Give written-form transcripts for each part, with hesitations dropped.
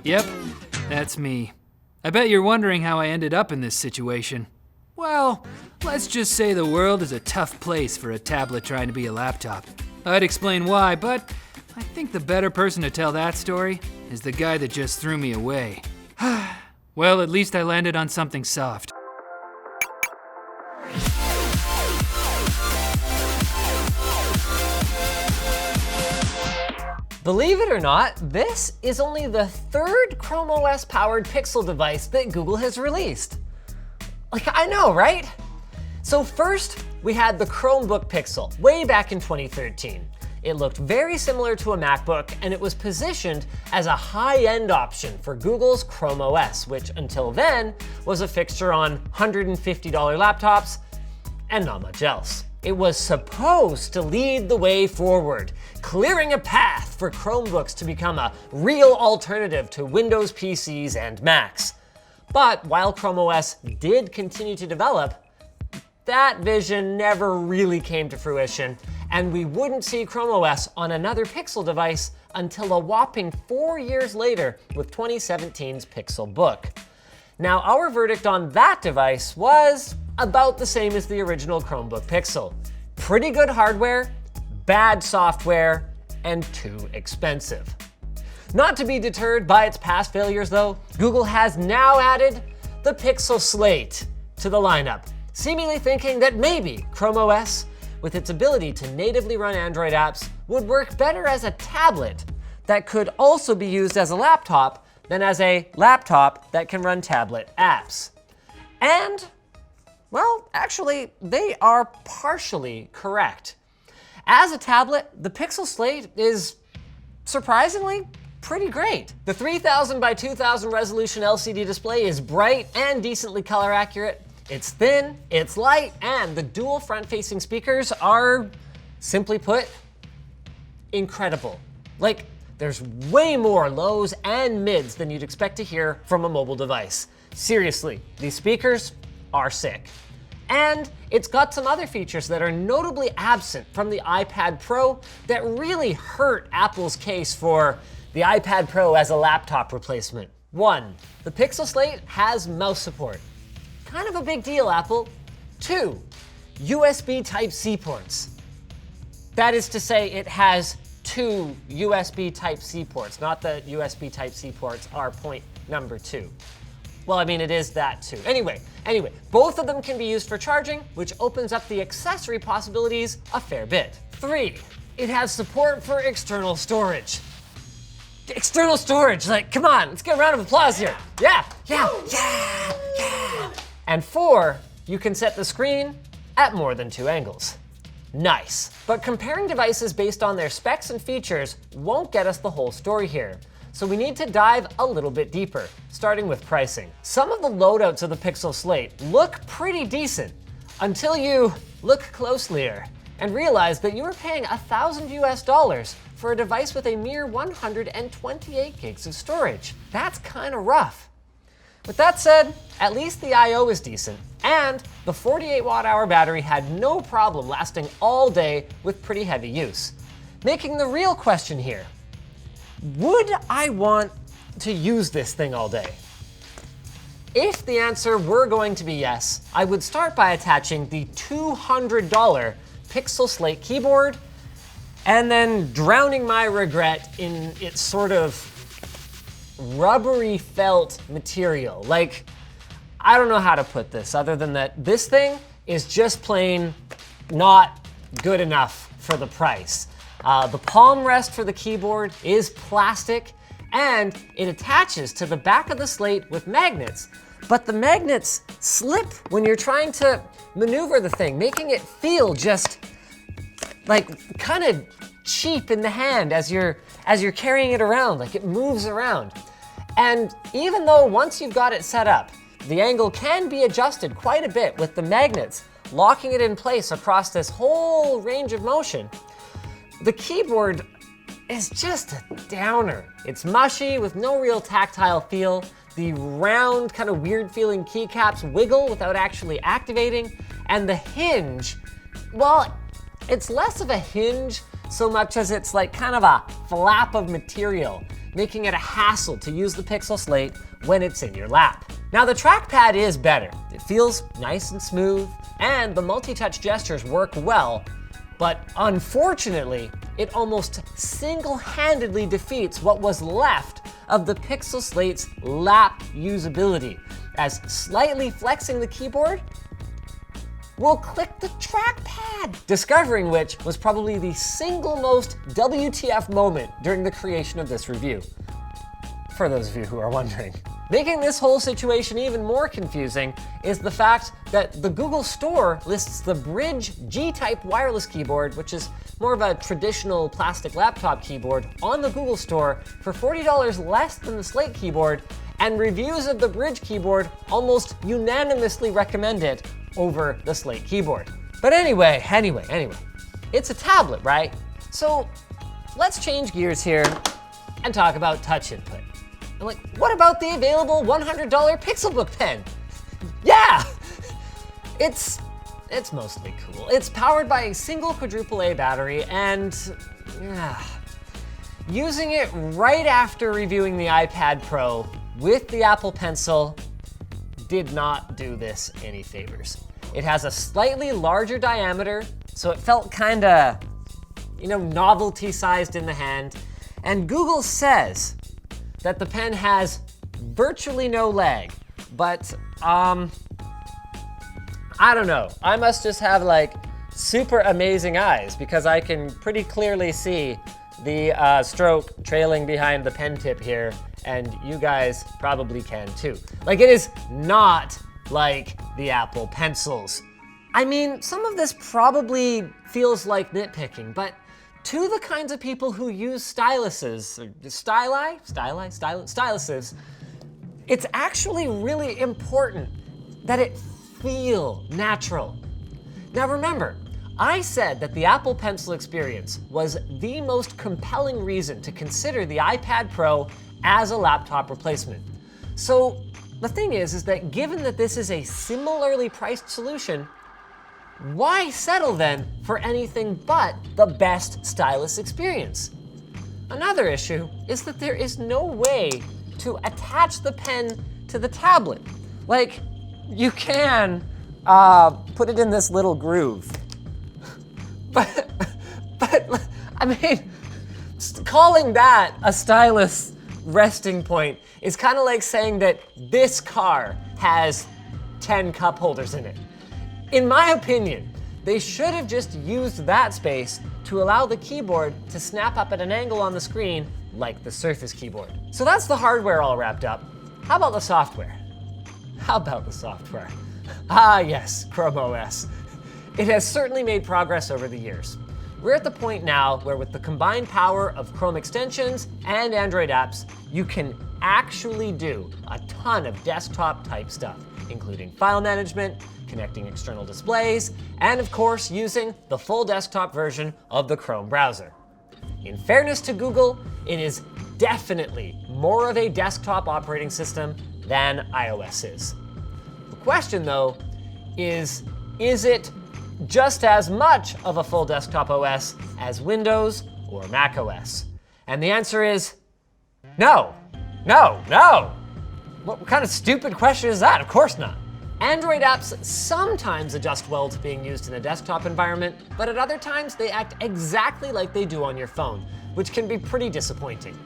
Yep, that's me. I bet you're wondering how I ended up in this situation. Well, let's just say the world is a tough place for a tablet trying to be a laptop. I'd explain why, but I think the better person to tell that story is the guy that just threw me away. Well, at least I landed on something soft. Believe it or not, this is only the third Chrome OS powered Pixel device that Google has released. Like, I know, right? So first, we had the Chromebook Pixel, way back in 2013. It looked very similar to a MacBook, and it was positioned as a high-end option for Google's Chrome OS, which until then was a fixture on $150 laptops and not much else. It was supposed to lead the way forward, clearing a path for Chromebooks to become a real alternative to Windows PCs and Macs. But while Chrome OS did continue to develop, that vision never really came to fruition, and we wouldn't see Chrome OS on another Pixel device until a whopping 4 years later with 2017's Pixel Book. Now, our verdict on that device was about the same as the original Chromebook Pixel. Pretty good hardware, bad software, and too expensive. Not to be deterred by its past failures though, Google has now added the Pixel Slate to the lineup, seemingly thinking that maybe Chrome OS, with its ability to natively run Android apps, would work better as a tablet that could also be used as a laptop than as a laptop that can run tablet apps. And, well, actually, they are partially correct. As a tablet, the Pixel Slate is surprisingly pretty great. The 3000 by 2000 resolution LCD display is bright and decently color accurate. It's thin, it's light, and the dual front-facing speakers are, simply put, incredible. Like, there's way more lows and mids than you'd expect to hear from a mobile device. Seriously, these speakers are sick. And it's got some other features that are notably absent from the iPad Pro that really hurt Apple's case for the iPad Pro as a laptop replacement. 1, the Pixel Slate has mouse support. Kind of a big deal, Apple. 2, USB Type-C ports. That is to say, it has 2 USB Type-C ports, not the USB Type-C ports are point number 2. Well, I mean, it is that too. Anyway, both of them can be used for charging, which opens up the accessory possibilities a fair bit. 3, it has support for external storage. External storage, like, come on, let's get a round of applause here. Yeah. And 4, you can set the screen at more than 2 angles. Nice. But comparing devices based on their specs and features won't get us the whole story here. So we need to dive a little bit deeper, starting with pricing. Some of the loadouts of the Pixel Slate look pretty decent until you look closelier and realize that you are paying $1,000 for a device with a mere 128 gigs of storage. That's kind of rough. With that said, at least the I/O is decent, and the 48 watt-hour battery had no problem lasting all day with pretty heavy use. Making the real question here, would I want to use this thing all day? If the answer were going to be yes, I would start by attaching the $200 Pixel Slate keyboard and then drowning my regret in its sort of rubbery felt material. Like, I don't know how to put this other than that this thing is just plain not good enough for the price. The palm rest for the keyboard is plastic, and it attaches to the back of the Slate with magnets, but the magnets slip when you're trying to maneuver the thing, making it feel just like kind of cheap in the hand as you're carrying it around, like it moves around. And even though once you've got it set up, the angle can be adjusted quite a bit with the magnets locking it in place across this whole range of motion, the keyboard is just a downer. It's mushy with no real tactile feel. The round, kind of weird feeling keycaps wiggle without actually activating. And the hinge, well, it's less of a hinge so much as it's like kind of a flap of material. making it a hassle to use the Pixel Slate when it's in your lap. Now the trackpad is better. It feels nice and smooth, and the multi-touch gestures work well, but unfortunately, it almost single-handedly defeats what was left of the Pixel Slate's lap usability, as slightly flexing the keyboard will click the trackpad, discovering which was probably the single most WTF moment during the creation of this review, for those of you who are wondering. Making this whole situation even more confusing is the fact that the Google Store lists the Brydge G-Type wireless keyboard, which is more of a traditional plastic laptop keyboard, on the Google Store for $40 less than the Slate keyboard, and reviews of the Brydge keyboard almost unanimously recommend it over the Slate keyboard. But anyway, it's a tablet, right? So let's change gears here and talk about touch input. And what about the available $100 Pixelbook pen? Yeah, it's mostly cool. It's powered by a single quadruple-A battery, and using it right after reviewing the iPad Pro with the Apple Pencil did not do this any favors. It has a slightly larger diameter, so it felt kinda, novelty-sized in the hand. And Google says that the pen has virtually no lag, but I don't know. I must just have super amazing eyes, because I can pretty clearly see the stroke trailing behind the pen tip here, and you guys probably can too. It is not like the Apple Pencils. I mean, some of this probably feels like nitpicking, but to the kinds of people who use styluses, styluses, it's actually really important that it feel natural. Now remember, I said that the Apple Pencil experience was the most compelling reason to consider the iPad Pro as a laptop replacement. So the thing is that given that this is a similarly priced solution, why settle then for anything but the best stylus experience? Another issue is that there is no way to attach the pen to the tablet. You can put it in this little groove. But I mean, calling that a stylus resting point is kind of like saying that this car has 10 cup holders in it. In my opinion, they should have just used that space to allow the keyboard to snap up at an angle on the screen like the Surface keyboard. So that's the hardware all wrapped up. How about the software? Ah yes, Chrome OS. It has certainly made progress over the years. We're at the point now where with the combined power of Chrome extensions and Android apps, you can actually do a ton of desktop type stuff, including file management, connecting external displays, and of course using the full desktop version of the Chrome browser. In fairness to Google, it is definitely more of a desktop operating system than iOS is. The question though is it just as much of a full desktop OS as Windows or Mac OS? And the answer is no. What kind of stupid question is that? Of course not. Android apps sometimes adjust well to being used in a desktop environment, but at other times they act exactly like they do on your phone, which can be pretty disappointing.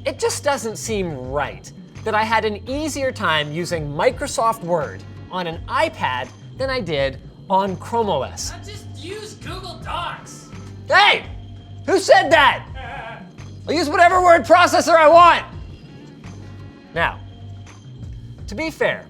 It just doesn't seem right that I had an easier time using Microsoft Word on an iPad than I did on Chrome OS. Just use Google Docs. Hey, who said that? I'll use whatever word processor I want. Now, to be fair,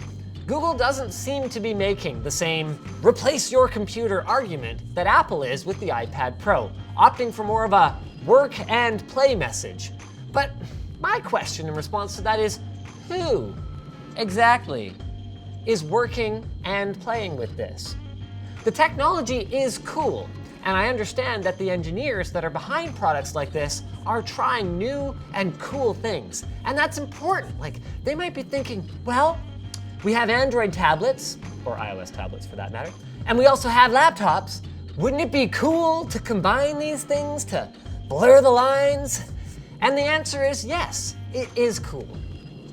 Google doesn't seem to be making the same replace your computer argument that Apple is with the iPad Pro, opting for more of a work and play message. But my question in response to that is, who exactly is working and playing with this? The technology is cool, and I understand that the engineers that are behind products like this are trying new and cool things, and that's important. They might be thinking, well, we have Android tablets, or iOS tablets for that matter, and we also have laptops. Wouldn't it be cool to combine these things to blur the lines And the answer is yes, it is cool.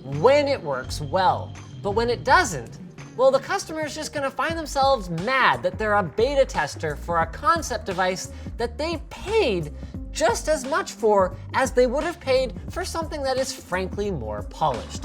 When it works well. But when it doesn't, well, the customer is just gonna find themselves mad that they're a beta tester for a concept device that they paid just as much for as they would have paid for something that is frankly more polished.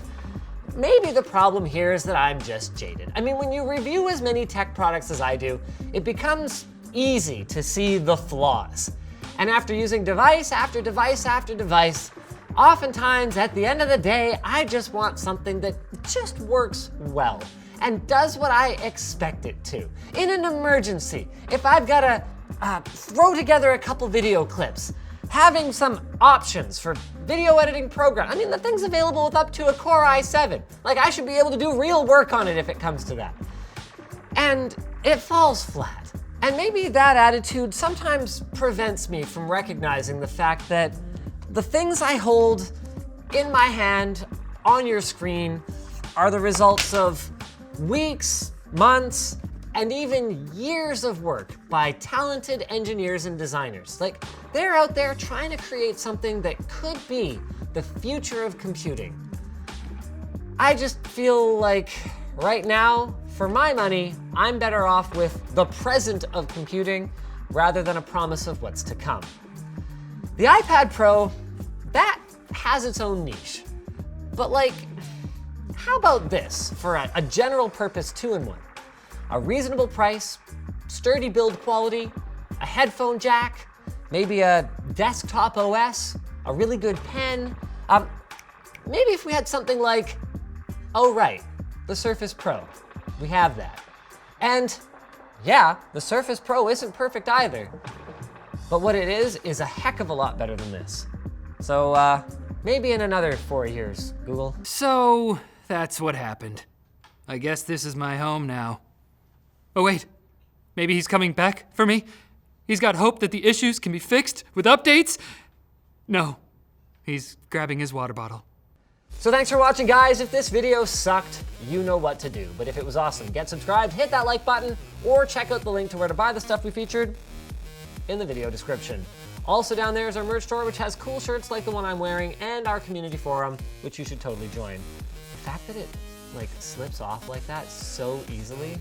Maybe the problem here is that I'm just jaded. I mean, when you review as many tech products as I do, it becomes easy to see the flaws. And after using device after device after device, oftentimes at the end of the day, I just want something that just works well and does what I expect it to. In an emergency, if I've got to throw together a couple video clips, having some options for video editing program. I mean, the thing's available with up to a Core i7. Like, I should be able to do real work on it if it comes to that. And it falls flat. And maybe that attitude sometimes prevents me from recognizing the fact that the things I hold in my hand on your screen are the results of weeks, months, and even years of work by talented engineers and designers. Like, they're out there trying to create something that could be the future of computing. I just feel like right now, for my money, I'm better off with the present of computing rather than a promise of what's to come. The iPad Pro, that has its own niche. But like, how about this for a general purpose 2-in-1? A reasonable price, sturdy build quality, a headphone jack, maybe a desktop OS, a really good pen. Maybe if we had something like, oh right, the Surface Pro. We have that. And yeah, the Surface Pro isn't perfect either. But what it is a heck of a lot better than this. So maybe in another 4 years, Google. So that's what happened. I guess this is my home now. Oh wait, maybe he's coming back for me? He's got hope that the issues can be fixed with updates? No, he's grabbing his water bottle. So thanks for watching, guys. If this video sucked, you know what to do. But if it was awesome, get subscribed, hit that like button, or check out the link to where to buy the stuff we featured in the video description. Also down there is our merch store, which has cool shirts like the one I'm wearing, and our community forum, which you should totally join. The fact that it like slips off like that so easily,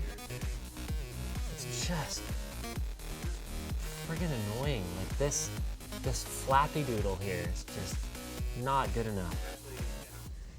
it's just friggin' annoying. Like this flappy doodle here is just not good enough.